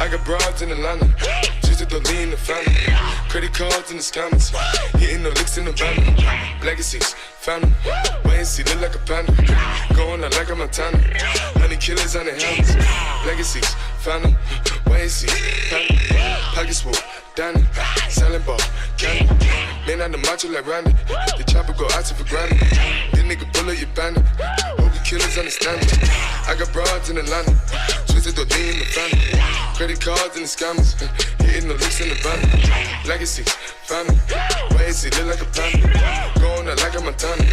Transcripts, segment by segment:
I got broads in Atlanta, twisted the lean, the family. Credit cards in the scammers, hitting the licks in the van. Legacies, family, wait and see, look like a panda. Going out like a Montana, honey killers on the helmets. Legacies, family, wait and see, family. Pockets full, Danny, selling ball, candy. Man on the macho like Randy, the chopper go out to for granted. This nigga bullet, you bandit. Hope you killers understand it. I got broads in Atlanta, twisted the lean in the family. Credit cards and the scammers, hitting the licks in the van. Legacies, family, wait and see, look like a panda. Going out like a Montana,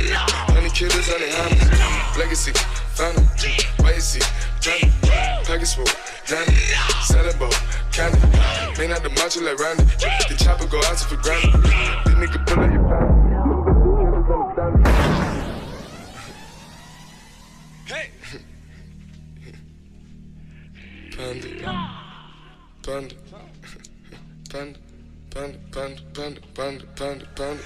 honey killers on the hammers. Legacies, family, wait and see, family. Pockets full, Danny, selling ball, candy. Man out the macho like Randy, the chopper go out to for granted. This nigga pull up your family, killers understand it. Hey! Panda, panda, panda, panda, panda, panda, panda, panda, panda.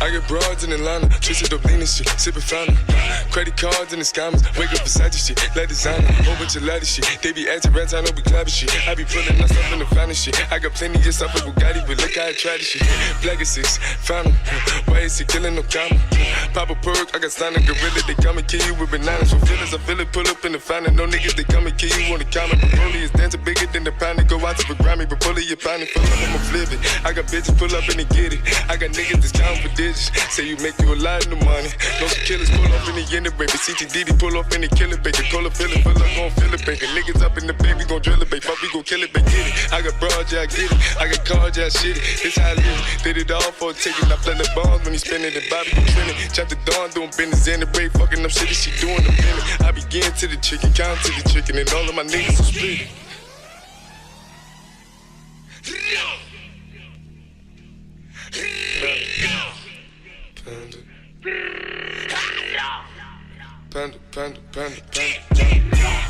I got broads in Atlanta, twisted up lean and shit, sippin' fountain. Credit cards and the scammers, wake up beside this shit, like designer, whole bunch of ladder shit. They be acting rats, I know we clapping shit. I be pulling my stuff in the fountain shit. I got plenty of stuff with Bugatti, but look how I try this shit. Black is 6, fountain, why is he killing no comma? Pop a perk, I got signed a gorilla, they come and kill you with bananas. For feelings, I feel it, pull up in the fountain. No niggas, they come and kill you on the counter. Broly is dancing bigger than the pound, go out to the Grammy, but pull it, you pound it, pull up, I'ma flip it. I got bitches pull up and they get it. I got niggas that's counting for digits. Say you make you a lot of money. No some killers pull up in the end of baby. CTDD pull up in the killer baby. Cola fill it, pull up gon' fill it baby. Niggas up in the baby gon' drill it baby. Fuck we gon' kill it baby. Get it. I got broad, yeah I get it. I got cards, yeah I shit it. This how I live. Did it all for a ticket. I play the bombs when he spinning the Bobby gon' trend it. Chop the dawn doing business in the break. Fucking up shit that she doing the minute. I begin to the chicken, count to the chicken, and all of my niggas are split. Panda, panda, panda, panda, panda.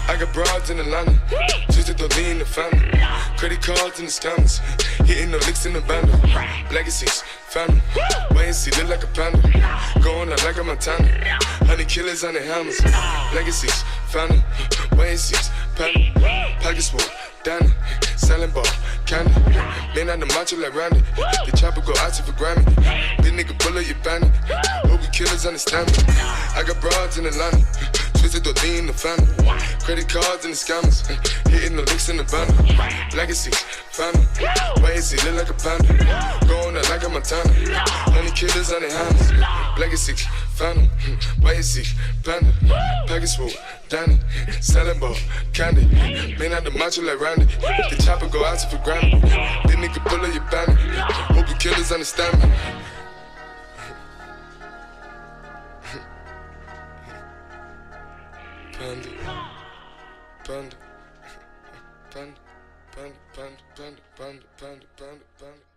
I got broads in Atlanta, twisted the lean in the family. Credit cards and the scammers, hitting the licks in the band. Legacies, family, wait and see, look like a panda. Going out like a Montana, honey killers on the hammers. Legacies, family, wait and see, panda. Pockets full, Danny, selling ball, candy. Man on the macho like Randy, the chopper go out to for Grammy. This nigga pull up your bandit, hope you killers understand me. I got broads in Atlanta, twisted the lean in the family. Credit cards and the scammers, hitting the licks in the van. Legacies, family, wait and see, look like a panda. Going out like a Montana, honey killers on the hands. Legacies, family, wait and see, panda. Package full, Danny, selling ball, candy. Man out the macho like Randy, the chopper go out to for Grammy. This nigga pull up your bandit, hope you killers understand me. Panda, panda, panda, panda, panda, panda, panda, panda, panda, panda.